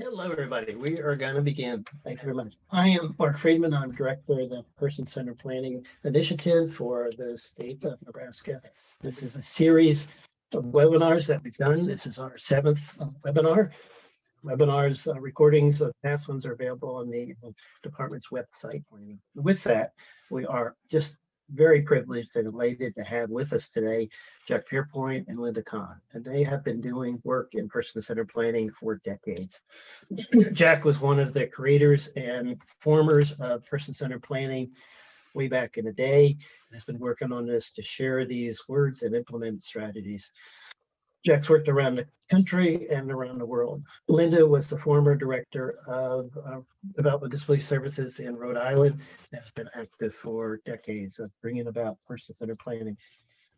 Hello, everybody. We are going to begin. Thank you very much. I am Mark Friedman. I'm Director of the Person-Centered Planning Initiative for the state of Nebraska. This is a series of webinars that we've done. This is our seventh webinar. Webinars, recordings of past ones are available on the department's website. With that, we are just very privileged and elated to have with us today Jack Pearpoint and Lynda Kahn. And they have been doing work in person-centered planning for decades. Jack was one of the creators and formers of person-centered planning way back in the day and has been working on this to share these words and implement strategies. Jack's worked around the country and around the world. Lynda was the former director of Development Disability Services in Rhode Island and has been active for decades of bringing about person-centered planning.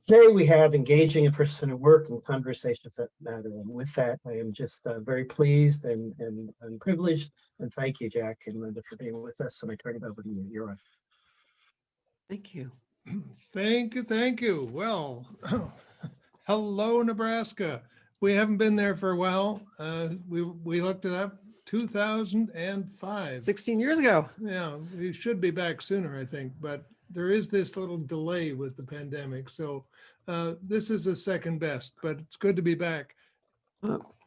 Today we have engaging in person-centered work and conversations that matter. And with that, I am just very pleased and privileged. And thank you, Jack and Lynda, for being with us. And I turn it over to you. You're on. Thank you. Thank you. Thank you. Well, hello, Nebraska. We haven't been there for a while. We looked it up, 2005. 16 years ago. Yeah, we should be back sooner, I think, but there is this little delay with the pandemic. So this is a second best, but it's good to be back.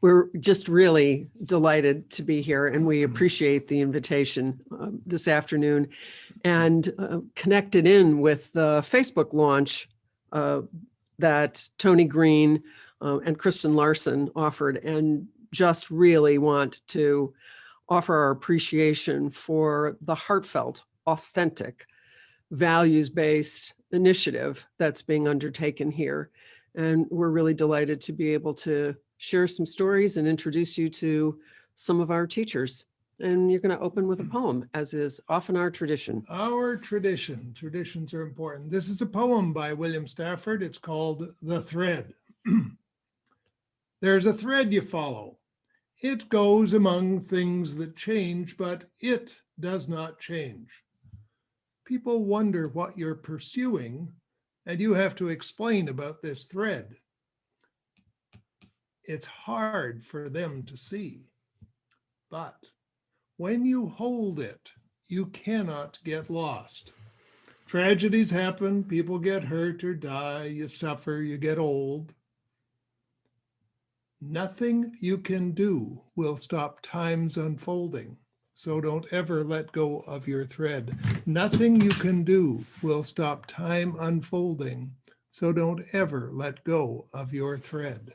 We're just really delighted to be here, and we appreciate the invitation this afternoon and connected in with the Facebook launch that Tony Green and Kristen Larson offered, and just really want to offer our appreciation for the heartfelt, authentic, values-based initiative that's being undertaken here. And we're really delighted to be able to share some stories and introduce you to some of our teachers. And you're going to open with a poem, as is often our tradition. Our tradition. Traditions are important. This is a poem by William Stafford. It's called The Thread. There's a thread you follow. It goes among things that change, but it does not change. People wonder what you're pursuing, and you have to explain about this thread. It's hard for them to see, but when you hold it, you cannot get lost. Tragedies happen, people get hurt or die, you suffer, you get old. Nothing you can do will stop time's unfolding, so don't ever let go of your thread. Nothing you can do will stop time unfolding, so don't ever let go of your thread.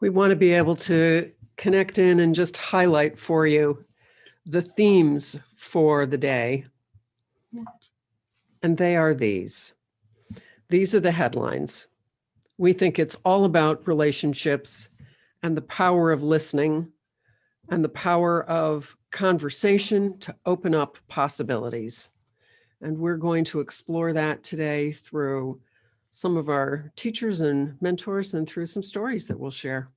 We want to be able to connect in and just highlight for you the themes for the day. And they are these. These are the headlines. We think it's all about relationships and the power of listening and the power of conversation to open up possibilities. And we're going to explore that today through some of our teachers and mentors and through some stories that we'll share.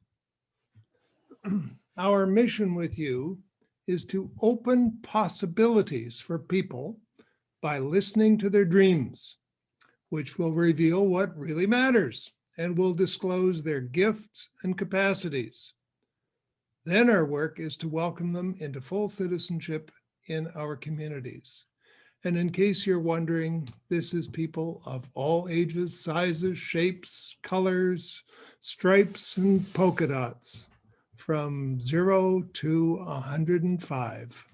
Our mission with you is to open possibilities for people by listening to their dreams, which will reveal what really matters and will disclose their gifts and capacities. Then our work is to welcome them into full citizenship in our communities. And in case you're wondering, this is people of all ages, sizes, shapes, colors, stripes, and polka dots, from 0 to 105.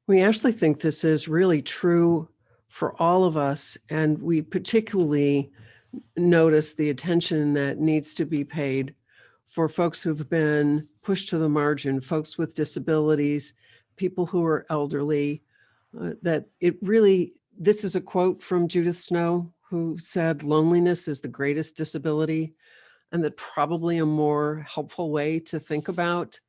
We actually think this is really true for all of us, and we particularly notice the attention that needs to be paid for folks who've been pushed to the margin, folks with disabilities, people who are elderly, that it really, this is a quote from Judith Snow, who said, loneliness is the greatest disability, and that probably a more helpful way to think about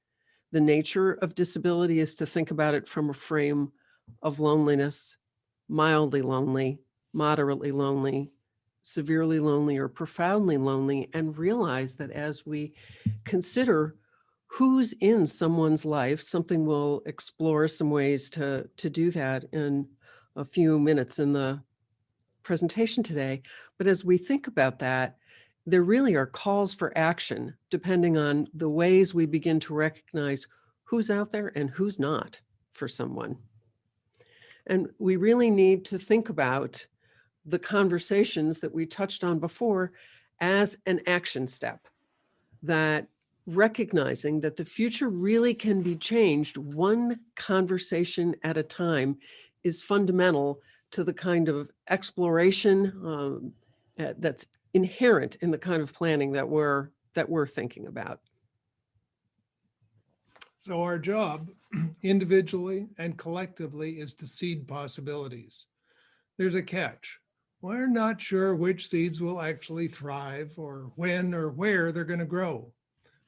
the nature of disability is to think about it from a frame of loneliness, mildly lonely, moderately lonely, severely lonely, or profoundly lonely, and realize that as we consider who's in someone's life, something we'll explore some ways to do that in a few minutes in the presentation today. But as we think about that, there really are calls for action depending on the ways we begin to recognize who's out there and who's not for someone. And we really need to think about the conversations that we touched on before as an action step, that recognizing that the future really can be changed one conversation at a time is fundamental to the kind of exploration that's inherent in the kind of planning that we're thinking about. So our job, individually and collectively, is to seed possibilities. There's a catch. We're not sure which seeds will actually thrive or when or where they're going to grow.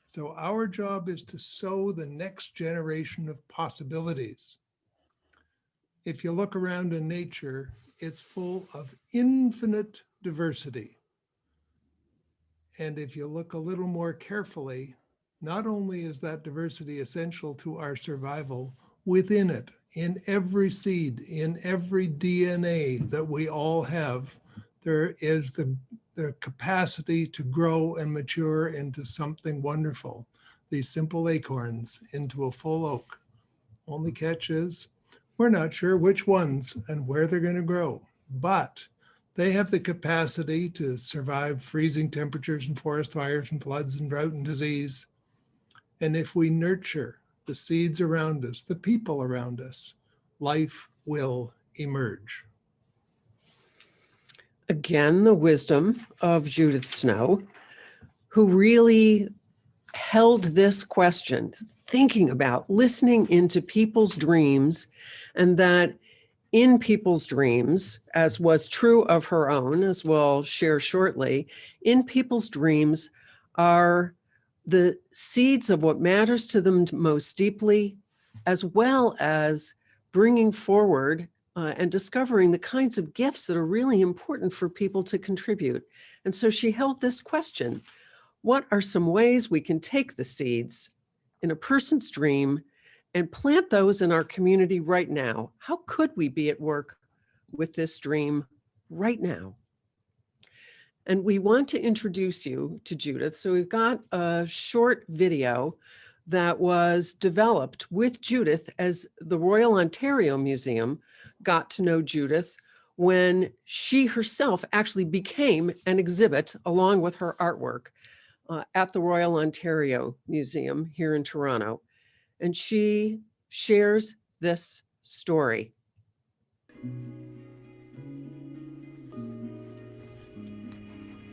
So our job is to sow the next generation of possibilities. If you look around in nature, it's full of infinite diversity. And if you look a little more carefully, not only is that diversity essential to our survival, within it, in every seed, in every DNA that we all have, there is the capacity to grow and mature into something wonderful. These simple acorns into a full oak. Only catch is, we're not sure which ones and where they're going to grow, but they have the capacity to survive freezing temperatures and forest fires and floods and drought and disease. And if we nurture the seeds around us, the people around us, life will emerge. Again, the wisdom of Judith Snow, who really held this question, thinking about listening into people's dreams, and that in people's dreams, as was true of her own, as we'll share shortly, in people's dreams are the seeds of what matters to them most deeply, as well as bringing forward and discovering the kinds of gifts that are really important for people to contribute. And so she held this question: what are some ways we can take the seeds in a person's dream and plant those in our community right now? How could we be at work with this dream right now? And we want to introduce you to Judith. So we've got a short video that was developed with Judith as the Royal Ontario Museum got to know Judith when she herself actually became an exhibit along with her artwork at the Royal Ontario Museum here in Toronto. And she shares this story.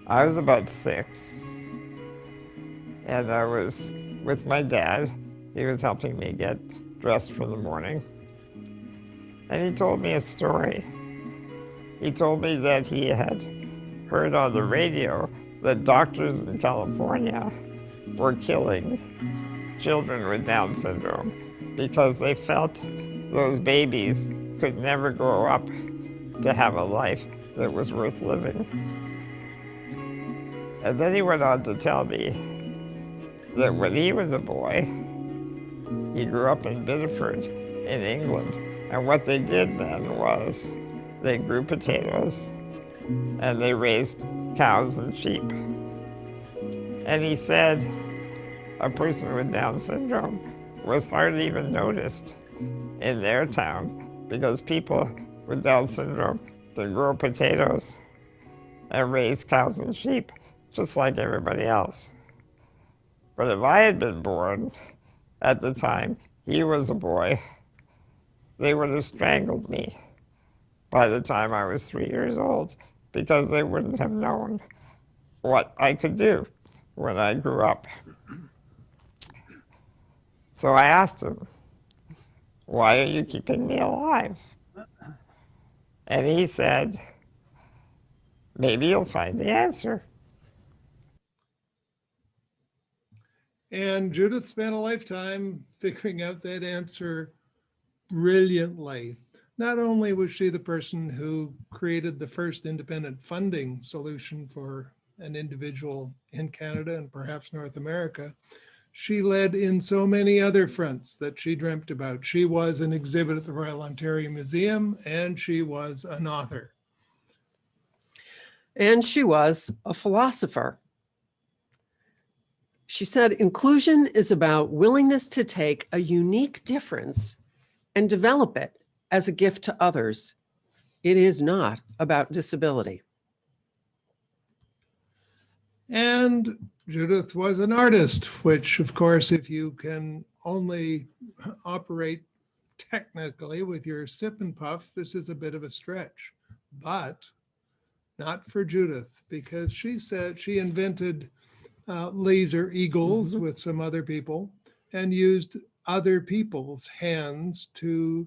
I was about 6, and I was with my dad. He was helping me get dressed for the morning. And he told me a story. He told me that he had heard on the radio that doctors in California were killing children with Down syndrome because they felt those babies could never grow up to have a life that was worth living. And then he went on to tell me that when he was a boy, he grew up in Biddeford in England. And what they did then was they grew potatoes and they raised cows and sheep. And he said a person with Down syndrome was hardly even noticed in their town because people with Down syndrome can grow potatoes and raise cows and sheep just like everybody else. But if I had been born at the time he was a boy, they would have strangled me by the time I was 3 years old because they wouldn't have known what I could do when I grew up. So I asked him, "Why are you keeping me alive?" And he said, "Maybe you'll find the answer." And Judith spent a lifetime figuring out that answer brilliantly. Not only was she the person who created the first independent funding solution for an individual in Canada and perhaps North America, she led in so many other fronts that she dreamt about. She was an exhibit at the Royal Ontario Museum, and she was an author. And she was a philosopher. She said, inclusion is about willingness to take a unique difference and develop it as a gift to others. It is not about disability. And Judith was an artist, which, of course, if you can only operate technically with your sip and puff, this is a bit of a stretch. But not for Judith, because she said she invented laser eagles with some other people and used other people's hands to,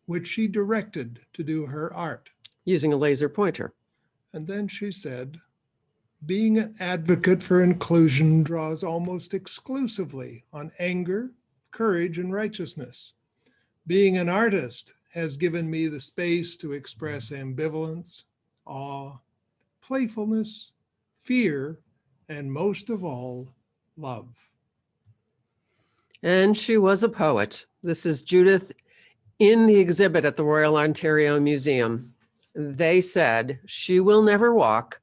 which she directed to do her art. Using a laser pointer. And then she said, being an advocate for inclusion draws almost exclusively on anger, courage, and righteousness. Being an artist has given me the space to express ambivalence, awe, playfulness, fear, and most of all, love. And she was a poet. This is Judith in the exhibit at the Royal Ontario Museum. They said, she will never walk.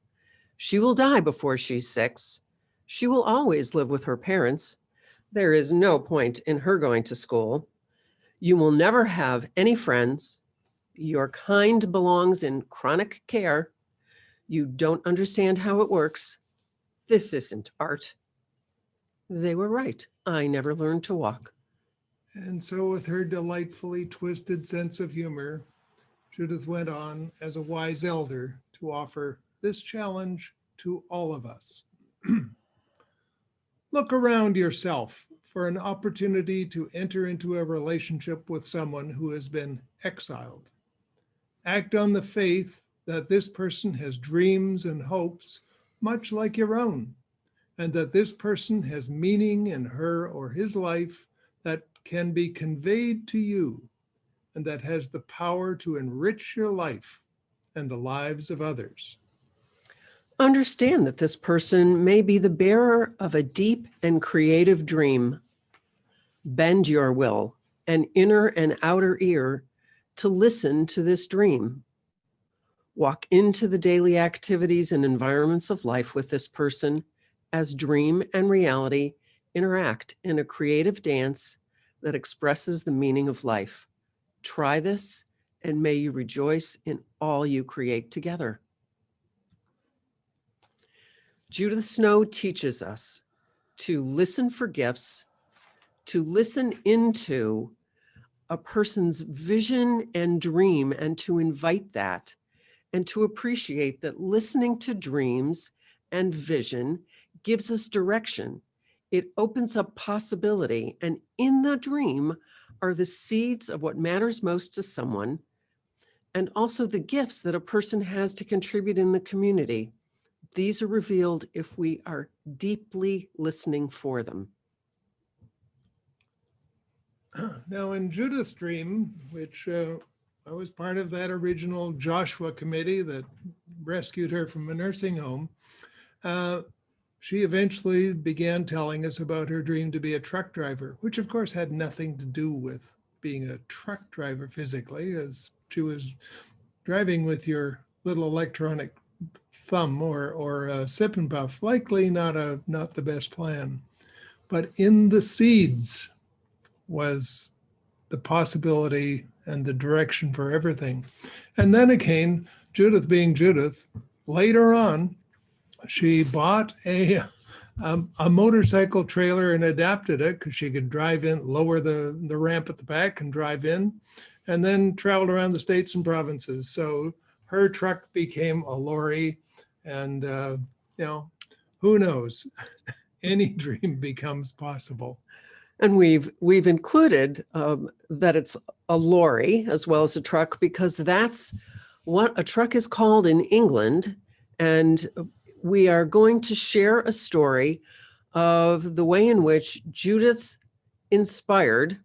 She will die before she's 6. She will always live with her parents. There is no point in her going to school. You will never have any friends. Your kind belongs in chronic care. You don't understand how it works. This isn't art. They were right. I never learned to walk. And so with her delightfully twisted sense of humor, Judith went on as a wise elder to offer this challenge to all of us. Look around yourself for an opportunity to enter into a relationship with someone who has been exiled. Act on the faith that this person has dreams and hopes much like your own, and that this person has meaning in her or his life that can be conveyed to you, and that has the power to enrich your life and the lives of others. Understand that this person may be the bearer of a deep and creative dream. Bend your will, an inner and outer ear, to listen to this dream. Walk into the daily activities and environments of life with this person as dream and reality interact in a creative dance that expresses the meaning of life. Try this, and may you rejoice in all you create together. Judith Snow teaches us to listen for gifts, to listen into a person's vision and dream, and to invite that, and to appreciate that listening to dreams and vision gives us direction. It opens up possibility, and in the dream are the seeds of what matters most to someone, and also the gifts that a person has to contribute in the community. These are revealed if we are deeply listening for them. Now, in Judith's dream, which I was part of that original Joshua committee that rescued her from a nursing home, she eventually began telling us about her dream to be a truck driver, which of course had nothing to do with being a truck driver physically, as she was driving with your little electronic thumb or a sip and puff, likely not the best plan. But in the seeds was the possibility and the direction for everything. And then again, Judith being Judith, later on, she bought a motorcycle trailer and adapted it because she could drive in, lower the ramp at the back and drive in, and then traveled around the states and provinces. So her truck became a lorry, and who knows? Any dream becomes possible. And we've included that it's a lorry as well as a truck, because that's what a truck is called in England. And we are going to share a story of the way in which Judith inspired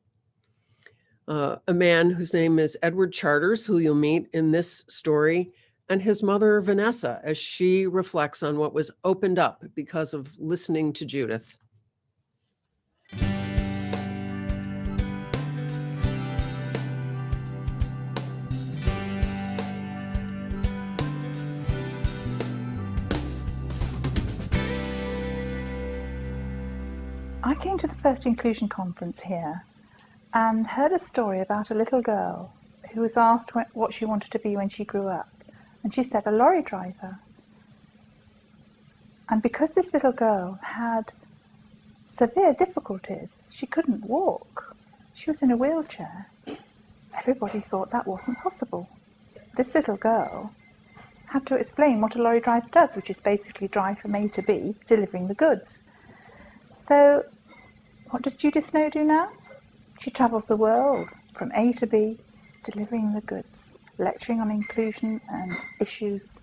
a man whose name is Edward Charters, who you'll meet in this story, and his mother, Vanessa, as she reflects on what was opened up because of listening to Judith. I came to the first inclusion conference here and heard a story about a little girl who was asked what she wanted to be when she grew up. And she said, a lorry driver. And because this little girl had severe difficulties, she couldn't walk, she was in a wheelchair, everybody thought that wasn't possible. This little girl had to explain what a lorry driver does, which is basically drive from A to B, delivering the goods. So what does Judith Snow do now? She travels the world from A to B, delivering the goods, lecturing on inclusion and issues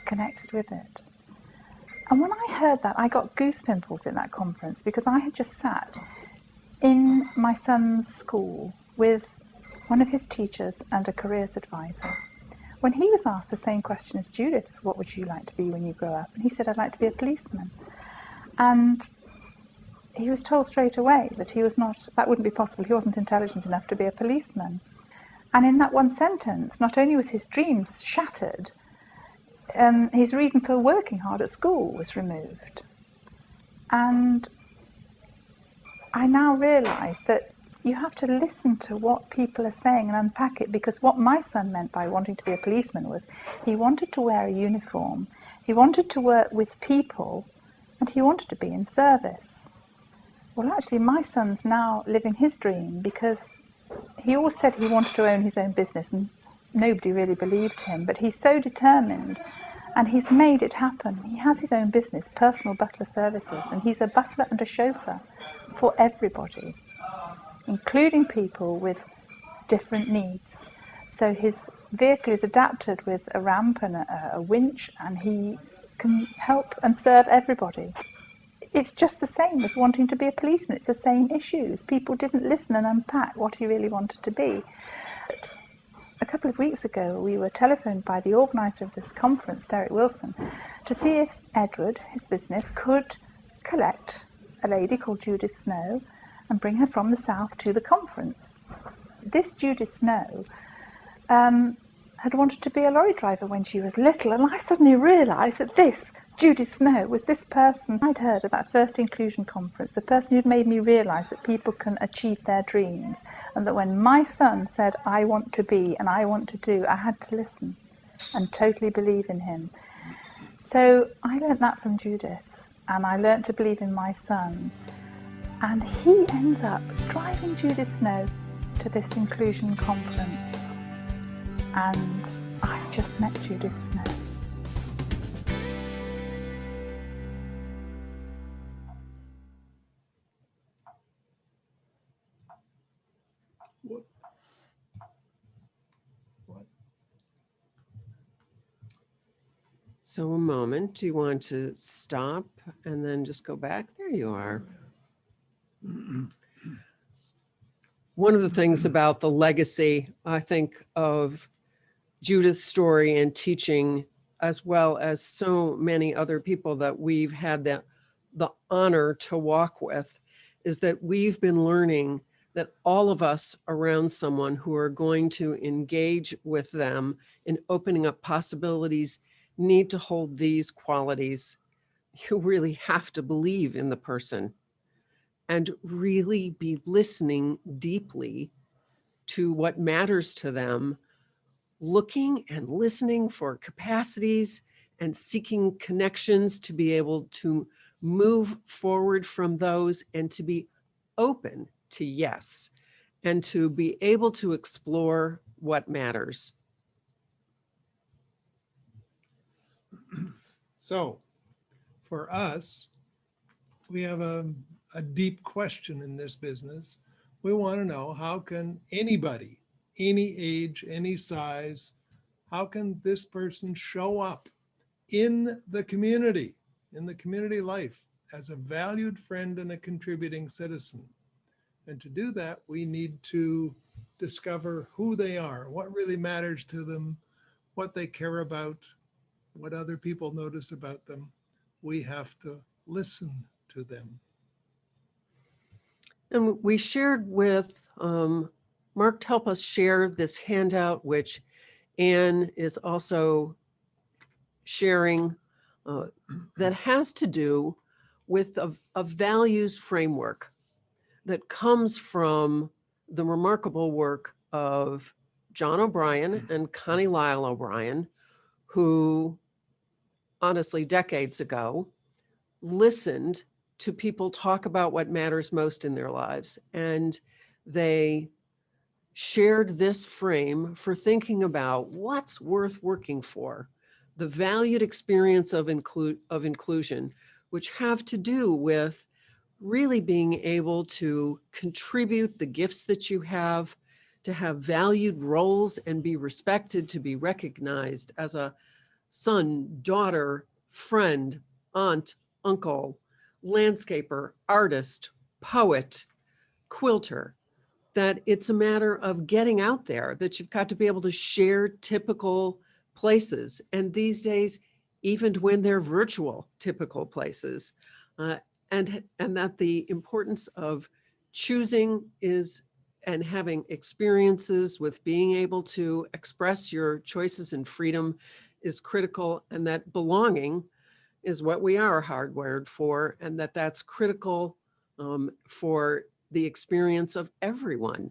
connected with it. And when I heard that, I got goose pimples in that conference, because I had just sat in my son's school with one of his teachers and a careers advisor. When he was asked the same question as Judith, what would you like to be when you grow up? And he said, I'd like to be a policeman. And he was told straight away that that wouldn't be possible. He wasn't intelligent enough to be a policeman. And in that one sentence, not only was his dreams shattered, his reason for working hard at school was removed. And I now realise that you have to listen to what people are saying and unpack it, because what my son meant by wanting to be a policeman was he wanted to wear a uniform, he wanted to work with people, and he wanted to be in service. Well, actually, my son's now living his dream, because he always said he wanted to own his own business, and nobody really believed him, but he's so determined and he's made it happen. He has his own business, Personal Butler Services, and he's a butler and a chauffeur for everybody, including people with different needs. So his vehicle is adapted with a ramp and a winch, and he can help and serve everybody. It's just the same as wanting to be a policeman. It's the same issues. People didn't listen and unpack what he really wanted to be. A couple of weeks ago, we were telephoned by the organiser of this conference, Derek Wilson, to see if Edward, his business, could collect a lady called Judith Snow and bring her from the south to the conference. This Judith Snow had wanted to be a lorry driver when she was little, and I suddenly realised that this Judith Snow was this person I'd heard at that first inclusion conference, the person who'd made me realise that people can achieve their dreams, and that when my son said, I want to be and I want to do, I had to listen and totally believe in him. So I learnt that from Judith, and I learnt to believe in my son, and he ends up driving Judith Snow to this inclusion conference, and I've just met Judith Snow. So a moment, do you want to stop and then just go back? There you are. One of the things about the legacy, I think, of Judith's story and teaching, as well as so many other people that we've had the honor to walk with, is that we've been learning that all of us around someone who are going to engage with them in opening up possibilities need to hold these qualities. You really have to believe in the person and really be listening deeply to what matters to them, looking and listening for capacities and seeking connections to be able to move forward from those, and to be open to yes, and to be able to explore what matters. So for us, we have a deep question in this business. We want to know, how can anybody, any age, any size, how can this person show up in the community life as a valued friend and a contributing citizen? And to do that, we need to discover who they are, what really matters to them, what they care about, what other people notice about them. We have to listen to them. And we shared with Mark to help us share this handout, which Anne is also sharing, that has to do with a values framework that comes from the remarkable work of John O'Brien and Connie Lyle O'Brien, who honestly decades ago listened to people talk about what matters most in their lives. And they shared this frame for thinking about what's worth working for, the valued experience of inclusion, which have to do with really being able to contribute the gifts that you have, to have valued roles and be respected, to be recognized as a son, daughter, friend, aunt, uncle, landscaper, artist, poet, quilter, that it's a matter of getting out there, that you've got to be able to share typical places. And these days, even when they're virtual typical places, and that the importance of choosing is and having experiences with being able to express your choices and freedom is critical, and that belonging is what we are hardwired for, and that's critical for the experience of everyone.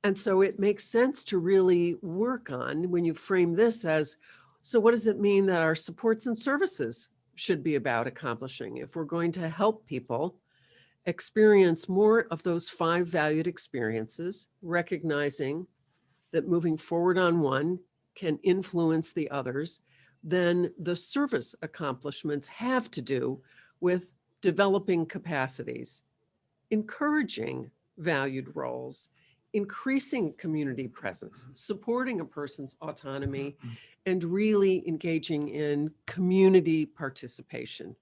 And so it makes sense to really work on, when you frame this as, so what does it mean that our supports and services should be about accomplishing if we're going to help people experience more of those 5 valued experiences, recognizing that moving forward on one can influence the others, then the service accomplishments have to do with developing capacities, encouraging valued roles, increasing community presence, supporting a person's autonomy, and really engaging in community participation.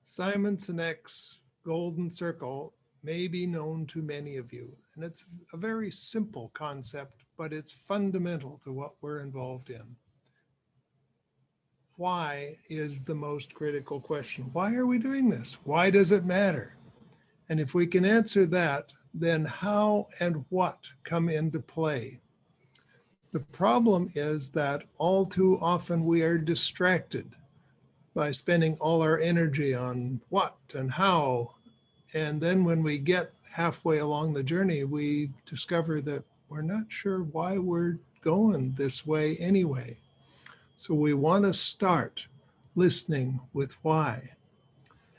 Simon Sinek's golden circle may be known to many of you, and it's a very simple concept, but it's fundamental to what we're involved in. Why is the most critical question. Why are we doing this? Why does it matter? And if we can answer that, then how and what come into play? The problem is that all too often we are distracted by spending all our energy on what and how. And then when we get halfway along the journey, we discover that we're not sure why we're going this way anyway. So we want to start listening with why.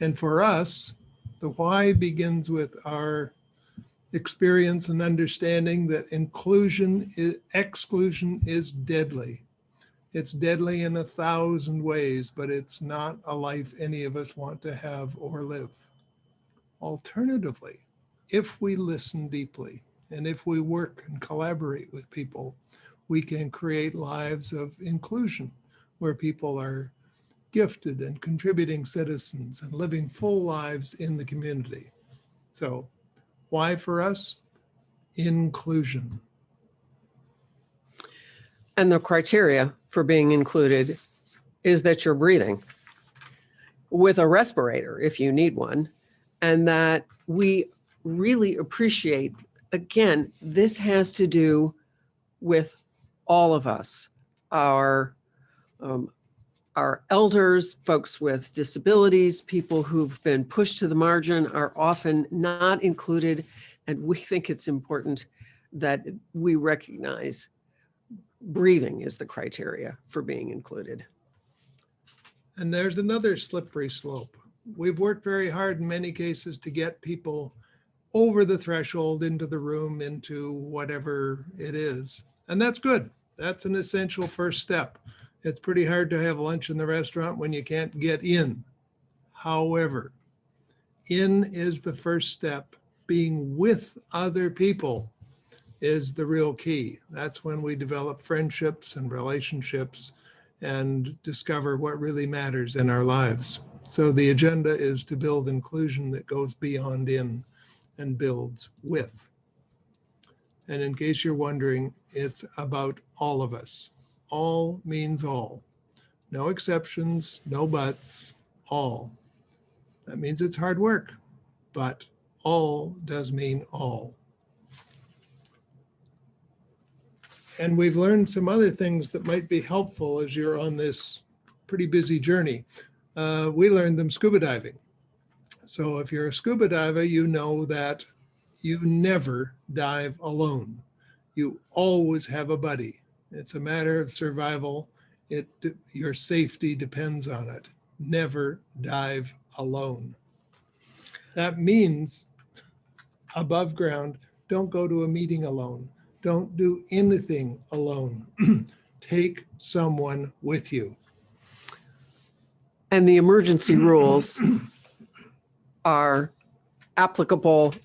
And for us, the why begins with our experience and understanding that exclusion is deadly. It's deadly in 1,000 ways, but it's not a life any of us want to have or live. Alternatively, if we listen deeply and if we work and collaborate with people, we can create lives of inclusion where people are gifted and contributing citizens and living full lives in the community. So why for us? Inclusion. And the criteria for being included is that you're breathing with a respirator if you need one, and that we really appreciate, again, this has to do with all of us, our elders, folks with disabilities, people who've been pushed to the margin are often not included. And we think it's important that we recognize breathing is the criteria for being included. And there's another slippery slope. We've worked very hard in many cases to get people over the threshold into the room, into whatever it is. And that's good. That's an essential first step. It's pretty hard to have lunch in the restaurant when you can't get in. However, in is the first step. Being with other people is the real key. That's when we develop friendships and relationships and discover what really matters in our lives. So the agenda is to build inclusion that goes beyond in and builds with. And in case you're wondering, it's about all of us. All means all. No exceptions, no buts, all. That means it's hard work, but all does mean all. And we've learned some other things that might be helpful as you're on this pretty busy journey. We learned them scuba diving. So if you're a scuba diver, you know that you never dive alone. You always have a buddy. It's a matter of survival. Your safety depends on it. Never dive alone. That means above ground, don't go to a meeting alone. Don't do anything alone. Take someone with you. And the emergency rules are applicable,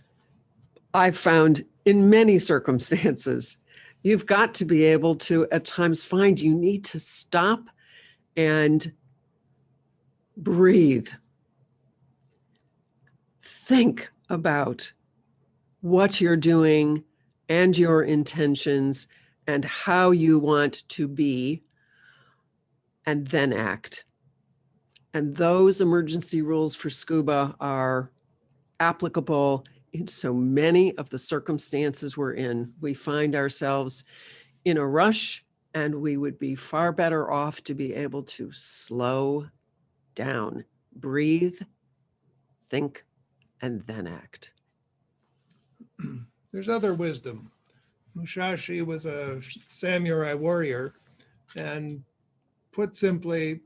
I've found, in many circumstances. You've got to be able to, at times, find you need to stop and breathe. Think about what you're doing and your intentions and how you want to be, and then act. And those emergency rules for scuba are applicable in so many of the circumstances we're in. We find ourselves in a rush, and we would be far better off to be able to slow down, breathe, think, and then act. There's other wisdom. Musashi was a samurai warrior, and put simply,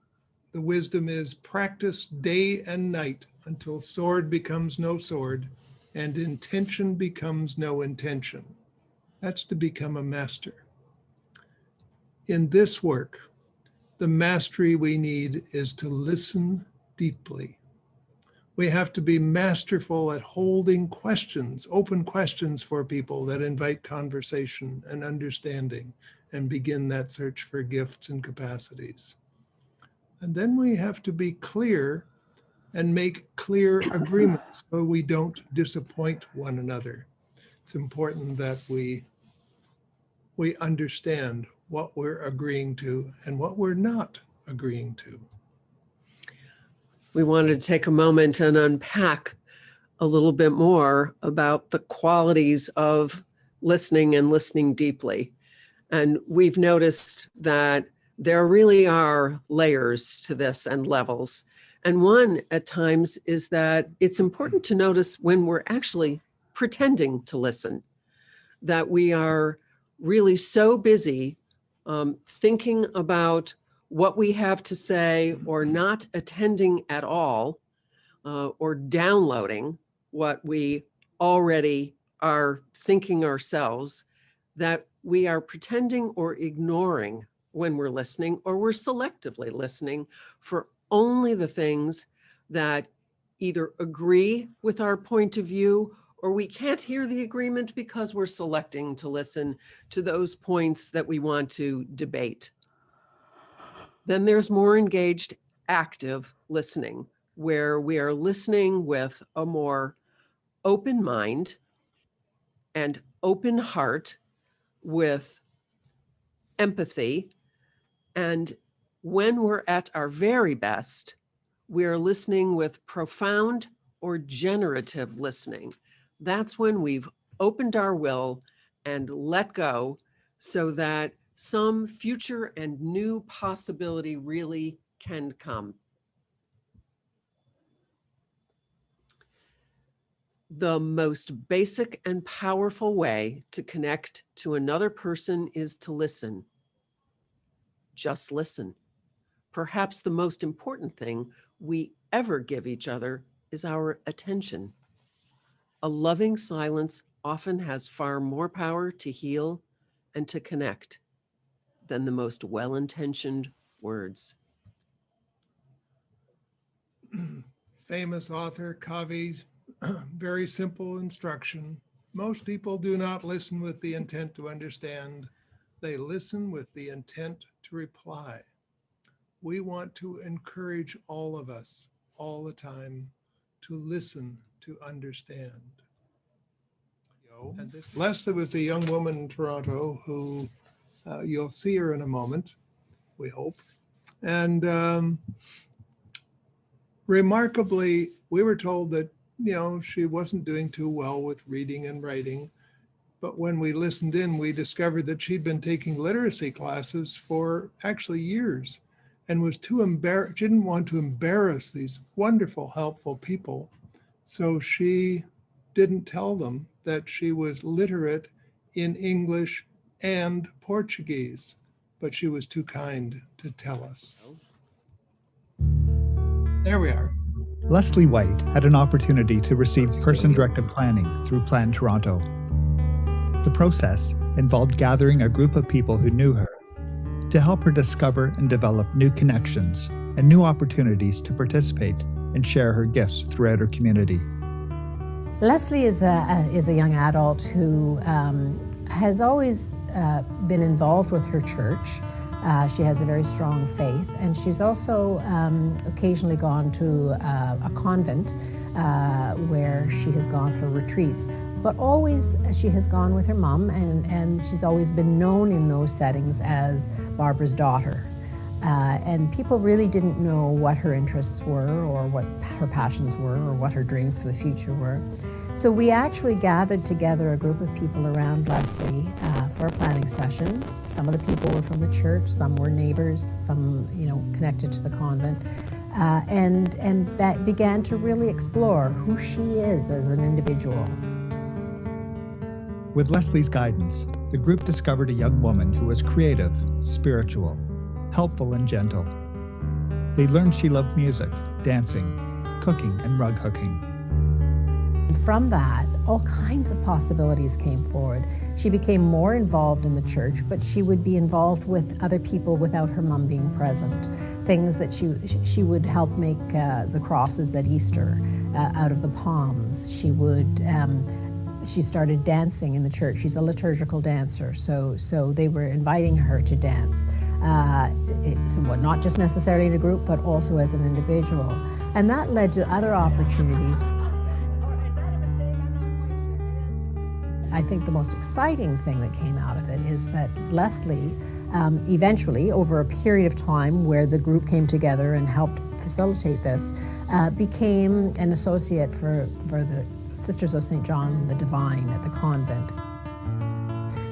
the wisdom is practice day and night until sword becomes no sword and intention becomes no intention. That's to become a master. In this work, the mastery we need is to listen deeply. We have to be masterful at holding questions, open questions for people that invite conversation and understanding and begin that search for gifts and capacities. And then we have to be clear and make clear agreements so we don't disappoint one another. It's important that we understand what we're agreeing to and what we're not agreeing to. We wanted to take a moment and unpack a little bit more about the qualities of listening and listening deeply. And we've noticed that there really are layers to this and levels. And one at times is that it's important to notice when we're actually pretending to listen, that we are really so busy thinking about what we have to say or not attending at all, or downloading what we already are thinking ourselves, that we are pretending or ignoring when we're listening, or we're selectively listening for only the things that either agree with our point of view, or we can't hear the agreement because we're selecting to listen to those points that we want to debate. Then there's more engaged, active listening, where we are listening with a more open mind and open heart, with empathy. And when we're at our very best, we're listening with profound or generative listening. That's when we've opened our will and let go so that some future and new possibility really can come. The most basic and powerful way to connect to another person is to listen. Just listen. Perhaps the most important thing we ever give each other is our attention. A loving silence often has far more power to heal and to connect than the most well-intentioned words. Famous author Covey, very simple instruction. Most people do not listen with the intent to understand. They listen with the intent to reply. We want to encourage all of us all the time to listen, to understand. And there was a young woman in Toronto who you'll see her in a moment, we hope. And remarkably, we were told that, she wasn't doing too well with reading and writing. But when we listened in, we discovered that she'd been taking literacy classes for actually years. and was too embarrassed, didn't want to embarrass these wonderful, helpful people. So she didn't tell them that she was literate in English and Portuguese, but she was too kind to tell us. There we are. Leslie White had an opportunity to receive person-directed planning through Plan Toronto. The process involved gathering a group of people who knew her to help her discover and develop new connections and new opportunities to participate and share her gifts throughout her community. Leslie is a young adult who has always been involved with her church. She has a very strong faith, and she's also occasionally gone to a convent where she has gone for retreats. But always she has gone with her mom, and she's always been known in those settings as Barbara's daughter. And people really didn't know what her interests were, or what her passions were, or what her dreams for the future were. So we actually gathered together a group of people around Leslie for a planning session. Some of the people were from the church, some were neighbors, some connected to the convent, and began to really explore who she is as an individual. With Leslie's guidance, the group discovered a young woman who was creative, spiritual, helpful, and gentle. They learned she loved music, dancing, cooking, and rug hooking. From that, all kinds of possibilities came forward. She became more involved in the church, but she would be involved with other people without her mom being present. Things that she would help make the crosses at Easter out of the palms. She started dancing in the church. She's a liturgical dancer, so they were inviting her to dance. Not just necessarily in a group, but also as an individual. And that led to other opportunities. I think the most exciting thing that came out of it is that Leslie eventually, over a period of time where the group came together and helped facilitate this, became an associate for the Sisters of St. John the Divine at the convent.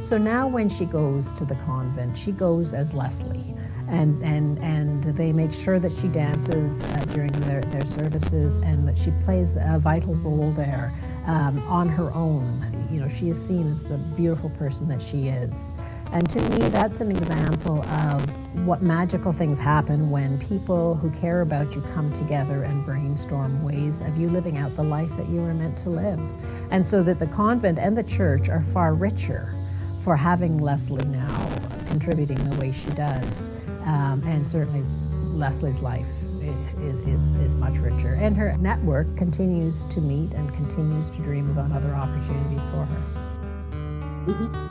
So now when she goes to the convent, she goes as Leslie. And they make sure that she dances during their services, and that she plays a vital role there on her own. She is seen as the beautiful person that she is. And to me, that's an example of what magical things happen when people who care about you come together and brainstorm ways of you living out the life that you were meant to live. And so that the convent and the church are far richer for having Leslie now contributing the way she does. And certainly Leslie's life is much richer. And her network continues to meet and continues to dream about other opportunities for her. Mm-hmm.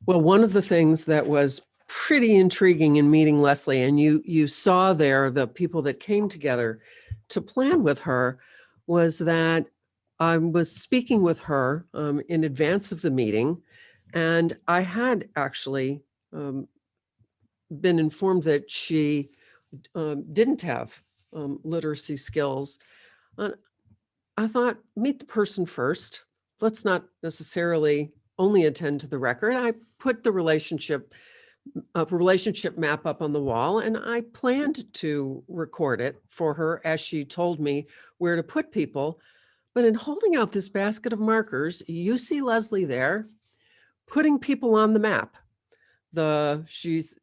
Well, one of the things that was pretty intriguing in meeting Leslie, and you saw there the people that came together to plan with her, was that I was speaking with her in advance of the meeting, and I had actually been informed that she didn't have literacy skills. I thought, meet the person first. Let's not necessarily only attend to the record. I put the relationship map up on the wall, and I planned to record it for her as she told me where to put people. But in holding out this basket of markers, you see Leslie there putting people on the map. She's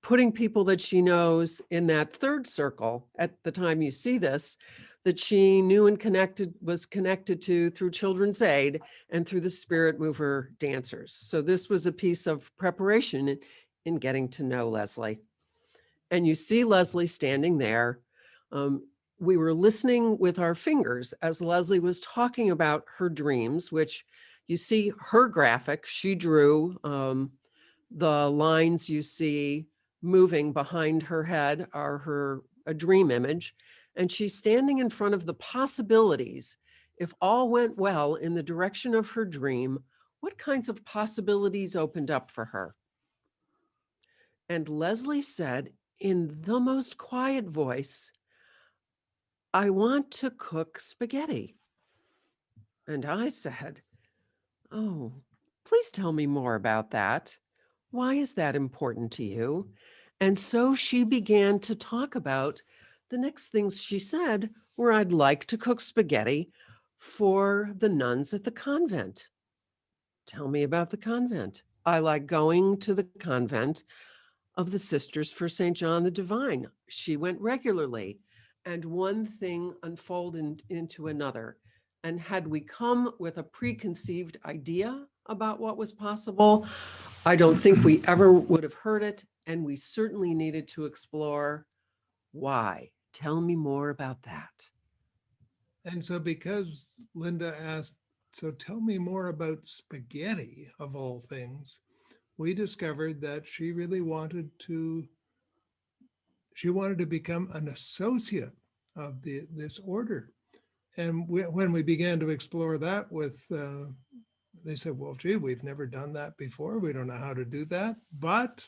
putting people that she knows in that third circle at the time you see this, that she knew and was connected to through Children's Aid and through the Spirit Mover dancers. So this was a piece of preparation in getting to know Leslie. And you see Leslie standing there. We were listening with our fingers as Leslie was talking about her dreams, which you see her graphic. She drew the lines you see moving behind her head are a dream image. And she's standing in front of the possibilities. If all went well in the direction of her dream, what kinds of possibilities opened up for her? And Leslie said in the most quiet voice, "I want to cook spaghetti." And I said, "Oh, Please tell me more about that. Why is that important to you? And so she began to talk about the next things she said were, I'd like to cook spaghetti for the nuns at the convent. Tell me about the convent. I like going to the convent of the Sisters for St. John the Divine. She went regularly, and one thing unfolded into another. And had we come with a preconceived idea about what was possible, I don't think we ever would have heard it. And we certainly needed to explore why. Tell me more about that. And so because Lynda asked, so tell me more about spaghetti of all things, we discovered that she really wanted to become an associate of this order. And when we began to explore that with, they said, well, gee, we've never done that before. We don't know how to do that. But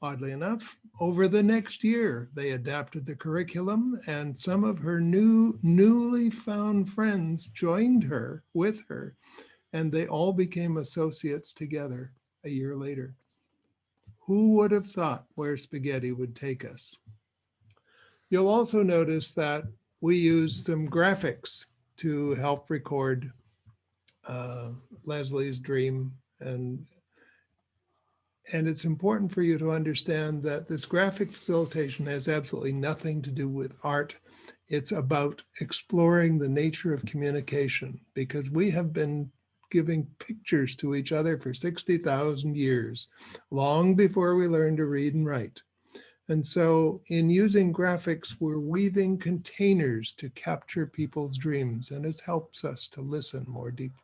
oddly enough, over the next year, they adapted the curriculum, and some of her newly found friends joined her with her, and they all became associates together a year later. Who would have thought where spaghetti would take us? You'll also notice that we used some graphics to help record Leslie's dream, and it's important for you to understand that this graphic facilitation has absolutely nothing to do with art. It's about exploring the nature of communication, because we have been giving pictures to each other for 60,000 years, long before we learned to read and write. And so in using graphics, we're weaving containers to capture people's dreams, and it helps us to listen more deeply.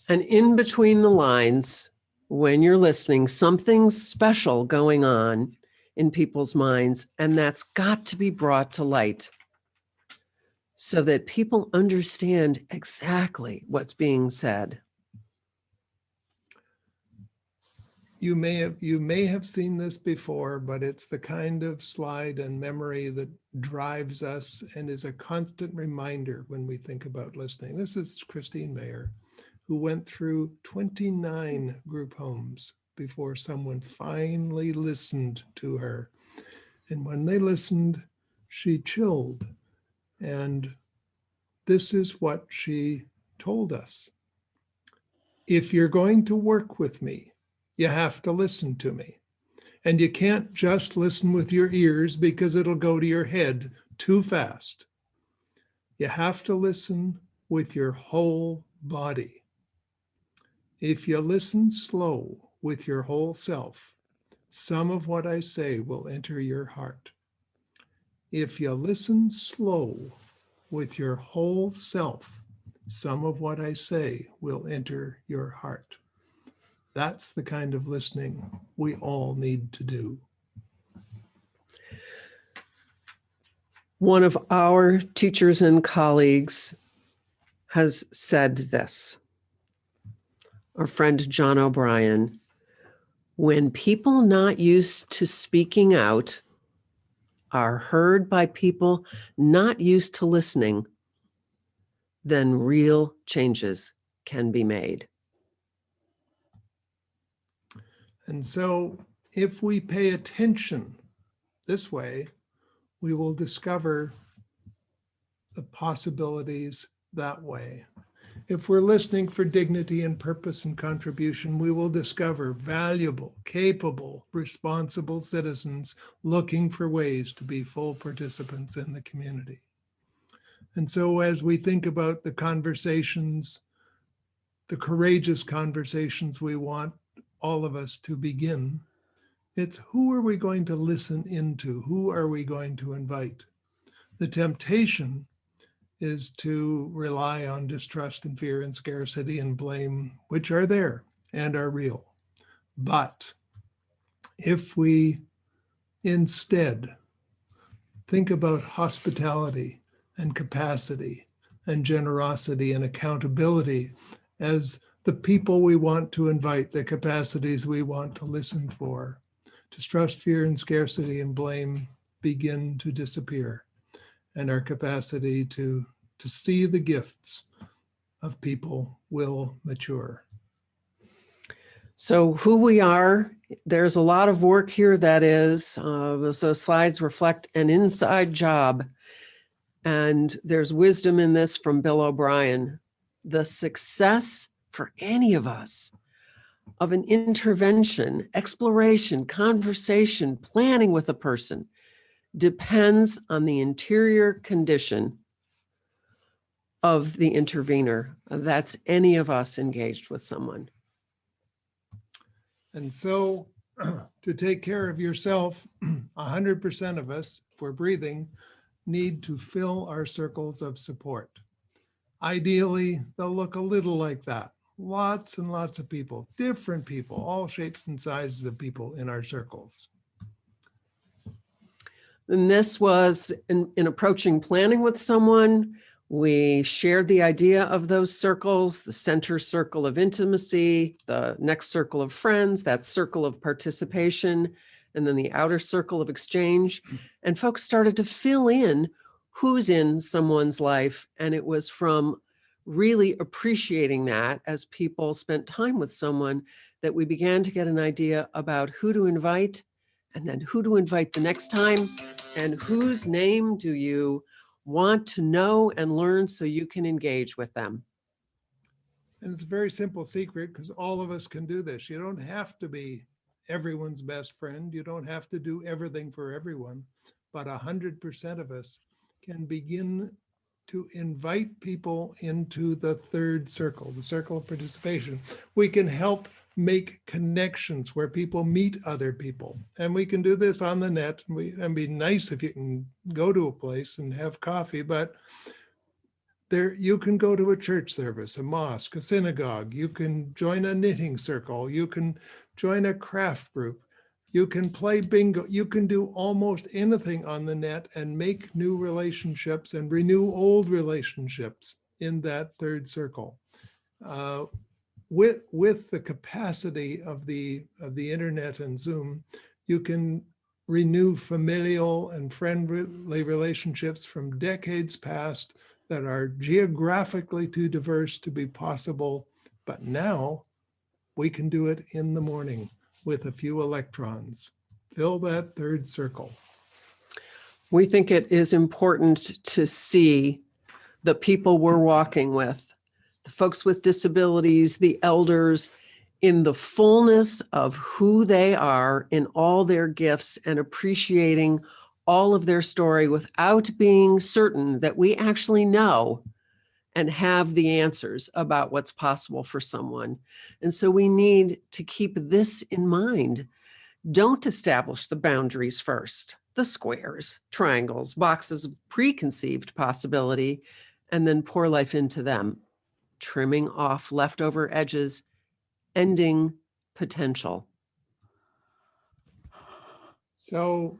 And in between the lines, when you're listening, something's special going on in people's minds, and that's got to be brought to light so that people understand exactly what's being said. You may have seen this before, but it's the kind of slide and memory that drives us and is a constant reminder when we think about listening. This is Christine Mayer, who went through 29 group homes before someone finally listened to her. And when they listened, she chilled. And this is what she told us. If you're going to work with me, you have to listen to me. And you can't just listen with your ears because it'll go to your head too fast. You have to listen with your whole body. If you listen slow with your whole self, some of what I say will enter your heart. If you listen slow with your whole self, some of what I say will enter your heart. That's the kind of listening we all need to do. One of our teachers and colleagues has said this. Our friend John O'Brien, when people not used to speaking out are heard by people not used to listening, then real changes can be made. And so if we pay attention this way, we will discover the possibilities that way. If we're listening for dignity and purpose and contribution, we will discover valuable, capable, responsible citizens looking for ways to be full participants in the community. And so as we think about the conversations, the courageous conversations we want all of us to begin, it's who are we going to listen into? Who are we going to invite? The temptation is to rely on distrust and fear and scarcity and blame, which are there and are real. But if we instead think about hospitality and capacity and generosity and accountability as the people we want to invite, the capacities we want to listen for, distrust, fear, and scarcity and blame begin to disappear. And our capacity to see the gifts of people will mature. So who we are, there's a lot of work here that is, so slides reflect an inside job. And there's wisdom in this from Bill O'Brien. The success for any of us of an intervention, exploration, conversation, planning with a person depends on the interior condition of the intervener. That's any of us engaged with someone. And so to take care of yourself, 100% of us, if we're breathing, need to fill our circles of support. Ideally, they'll look a little like that. Lots and lots of people, different people, all shapes and sizes of people in our circles. And this was in approaching planning with someone. We shared the idea of those circles, the center circle of intimacy, the next circle of friends, that circle of participation, and then the outer circle of exchange. And folks started to fill in who's in someone's life. And it was from really appreciating that as people spent time with someone that we began to get an idea about who to invite, and then who to invite the next time, and whose name do you want to know and learn so you can engage with them. And it's a very simple secret because all of us can do this. You don't have to be everyone's best friend. You don't have to do everything for everyone, but 100% of us can begin to invite people into the third circle, the circle of participation. We can help make connections where people meet other people. And we can do this on the net. It'd be nice if you can go to a place and have coffee, but there you can go to a church service, a mosque, a synagogue. You can join a knitting circle. You can join a craft group. You can play bingo. You can do almost anything on the net and make new relationships and renew old relationships in that third circle. With the capacity of the internet and Zoom, you can renew familial and friendly relationships from decades past that are geographically too diverse to be possible. But now we can do it in the morning with a few electrons. Fill that third circle. We think it is important to see the people we're walking with, the folks with disabilities, the elders, in the fullness of who they are in all their gifts, and appreciating all of their story without being certain that we actually know and have the answers about what's possible for someone. And so we need to keep this in mind. Don't establish the boundaries first, the squares, triangles, boxes of preconceived possibility, and then pour life into them, trimming off leftover edges, ending potential. So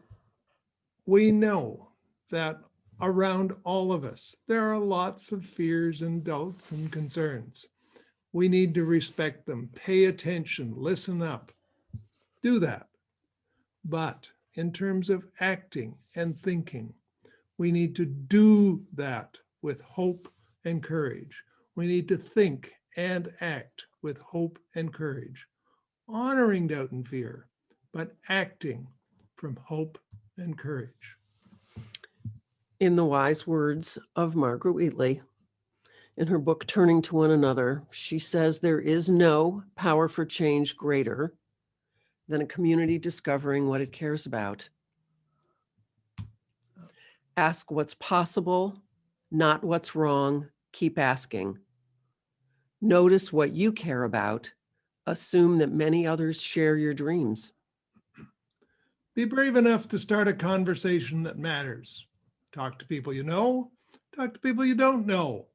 we know that around all of us, there are lots of fears and doubts and concerns. We need to respect them, pay attention, listen up, do that. But in terms of acting and thinking, we need to do that with hope and courage. We need to think and act with hope and courage, honoring doubt and fear, but acting from hope and courage. In the wise words of Margaret Wheatley, in her book, Turning to One Another, she says there is no power for change greater than a community discovering what it cares about. Ask what's possible, not what's wrong. Keep asking. Notice what you care about. Assume that many others share your dreams. Be brave enough to start a conversation that matters. Talk to people you know, talk to people you don't know,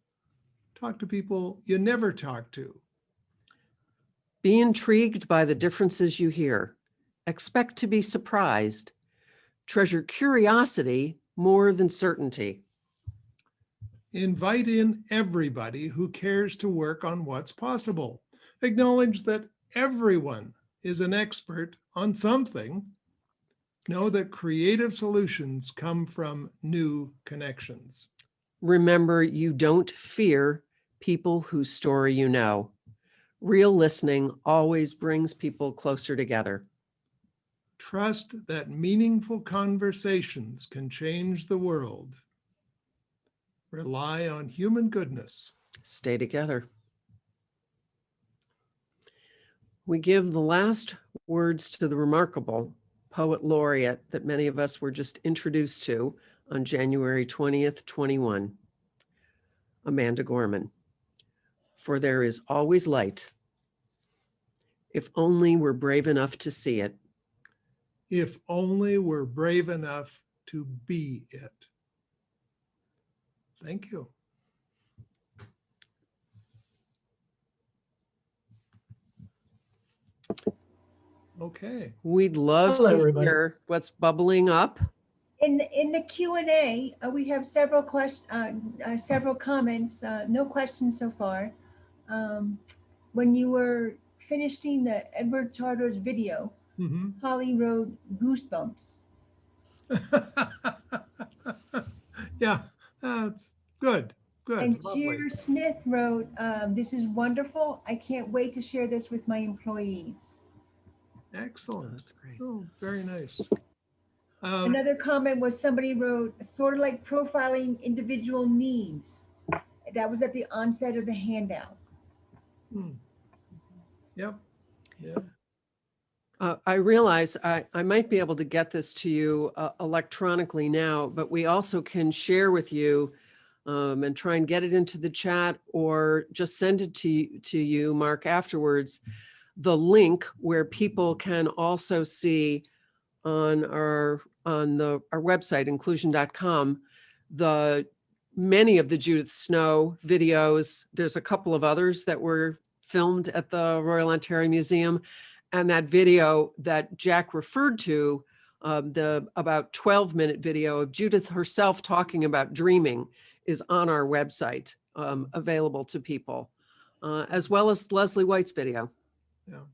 talk to people you never talk to. Be intrigued by the differences you hear. Expect to be surprised. Treasure curiosity more than certainty. Invite in everybody who cares to work on what's possible. Acknowledge that everyone is an expert on something. Know that creative solutions come from new connections. Remember, you don't fear people whose story you know. Real listening always brings people closer together. Trust that meaningful conversations can change the world. Rely on human goodness. Stay together. We give the last words to the remarkable poet laureate that many of us were just introduced to on January 20th, 21, Amanda Gorman. For there is always light, if only we're brave enough to see it. If only we're brave enough to be it. Thank you. Okay. We'd love Hello, to everybody. hear what's bubbling up. In the Q&A, we have several several comments. No questions so far. When you were finishing the Edward Charter's video, Mhm. Holly wrote goosebumps. Yeah, that's good. Good. And Lovely. Jer Smith wrote, "This is wonderful. I can't wait to share this with my employees." Oh, Excellent. that's great. Oh, very nice. Another comment was somebody wrote, "Sort of like profiling individual needs." That was at the onset of the handout. Yep. Yeah. I realize I might be able to get this to you electronically now, but we also can share with you and try and get it into the chat or just send it to you, Mark, afterwards, the link where people can also see on our website, inclusion.com, many of the Judith Snow videos. There's a couple of others that were filmed at the Royal Ontario Museum. And that video that Jack referred to, the about 12-minute video of Judith herself talking about dreaming, is on our website, available to people, as well as Leslie White's video. Yeah.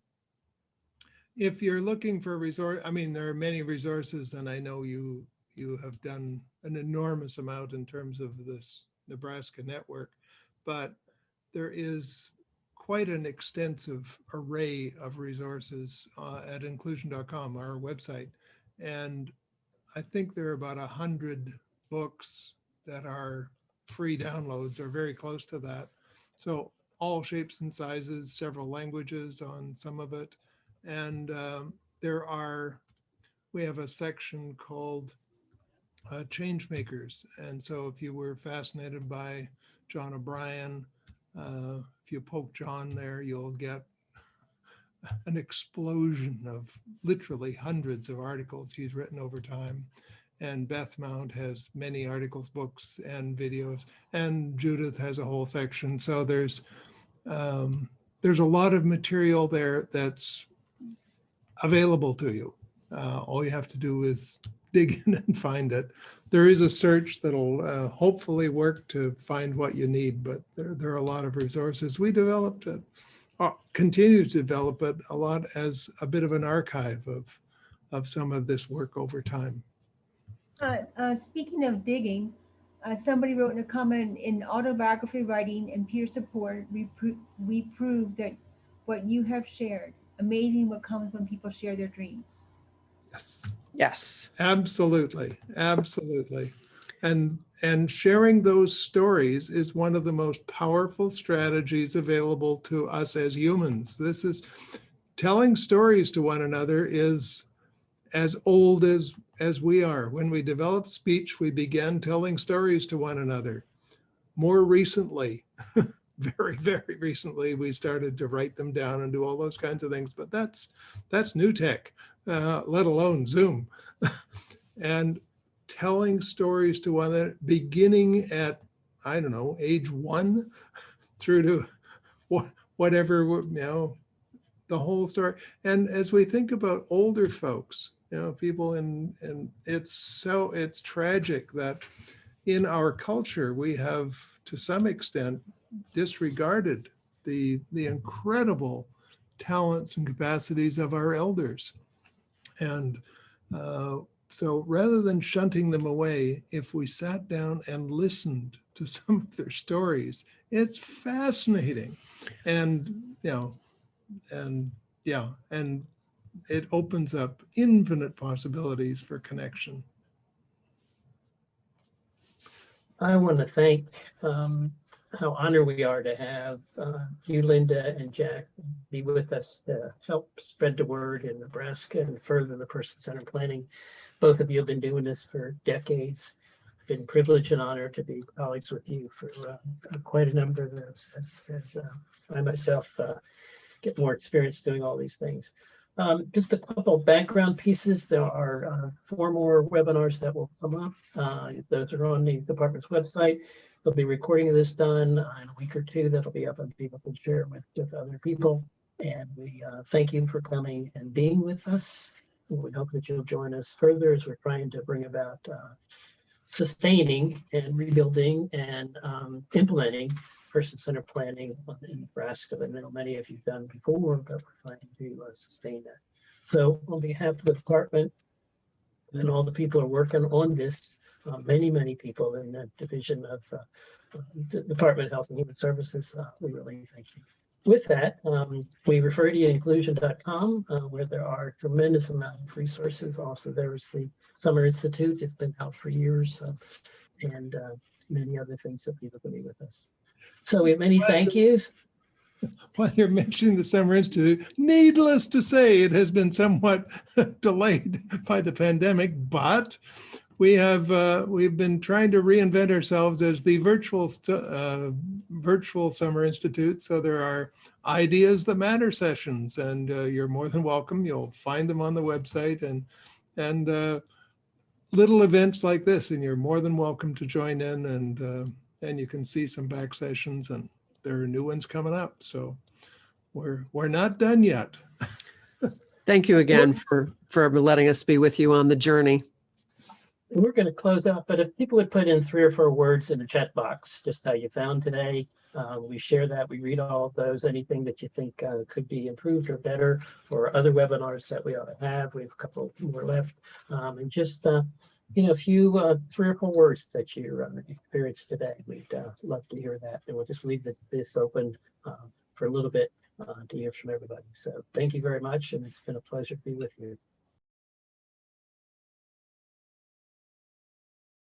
If you're looking for a resource, I mean, there are many resources, and I know you have done an enormous amount in terms of this Nebraska network, but there is quite an extensive array of resources at inclusion.com, our website. And I think there are about 100 books that are free downloads or very close to that. So all shapes and sizes, several languages on some of it. And we have a section called Change Makers. And so if you were fascinated by John O'Brien, if you poke John there, you'll get an explosion of literally hundreds of articles he's written over time. And Beth Mount has many articles, books, and videos. And Judith has a whole section. So there's a lot of material there that's available to you. All you have to do is dig in and find it. There is a search that'll hopefully work to find what you need, but there are a lot of resources. We developed it, continue to develop it a lot as a bit of an archive of some of this work over time. Speaking of digging, somebody wrote in a comment, "In autobiography writing and peer support, we prove that what you have shared, amazing what comes when people share their dreams." Yes. Yes. Absolutely. Absolutely. And sharing those stories is one of the most powerful strategies available to us as humans. This is telling stories to one another is as old as we are. When we developed speech, we began telling stories to one another. More recently, very, very recently, we started to write them down and do all those kinds of things, but that's new tech, let alone Zoom. And telling stories to one another, beginning at, I don't know, age 1 through to whatever, the whole story. And as we think about older folks, people and it's tragic that in our culture, we have to some extent disregarded the incredible talents and capacities of our elders. And So rather than shunting them away, if we sat down and listened to some of their stories, it's fascinating. And, and it opens up infinite possibilities for connection. I want to thank how honored we are to have you, Lynda, and Jack be with us to help spread the word in Nebraska and further the person-centered planning. Both of you have been doing this for decades. Been privileged and honored to be colleagues with you for quite a number of those as I myself get more experience doing all these things. Just a couple background pieces. There are 4 more webinars that will come up. Those are on the department's website. There'll be recording of this done in a week or 2 that'll be up and people can share with other people. And we thank you for coming and being with us. We hope that you'll join us further as we're trying to bring about sustaining and rebuilding and implementing person-centered planning in Nebraska that I know many of you have done before, but we're trying to sustain that. So on behalf of the department and all the people who are working on this, many people in the division of Department of Health and Human Services, we really thank you. With that, we refer to you to inclusion.com, where there are a tremendous amount of resources. Also, there's the Summer Institute. It's been out for years, and many other things that people can be with us. So we have many thank yous. While you're mentioning the Summer Institute, needless to say, it has been somewhat delayed by the pandemic, but we've been trying to reinvent ourselves as the virtual Summer Institute. So there are Ideas That Matter sessions, and you're more than welcome. You'll find them on the website, and little events like this, and you're more than welcome to join in, and you can see some back sessions, and there are new ones coming up. So we're not done yet. Thank you again for letting us be with you on the journey. We're going to close out, but if people would put in 3 or 4 words in the chat box, just how you found today, we share that, we read all of those, anything that you think could be improved or better, or other webinars that we ought to have. We have a couple more left, and just a few 3 or 4 words that you experienced today. We'd love to hear that, and we'll just leave this open for a little bit to hear from everybody. So thank you very much, and it's been a pleasure to be with you.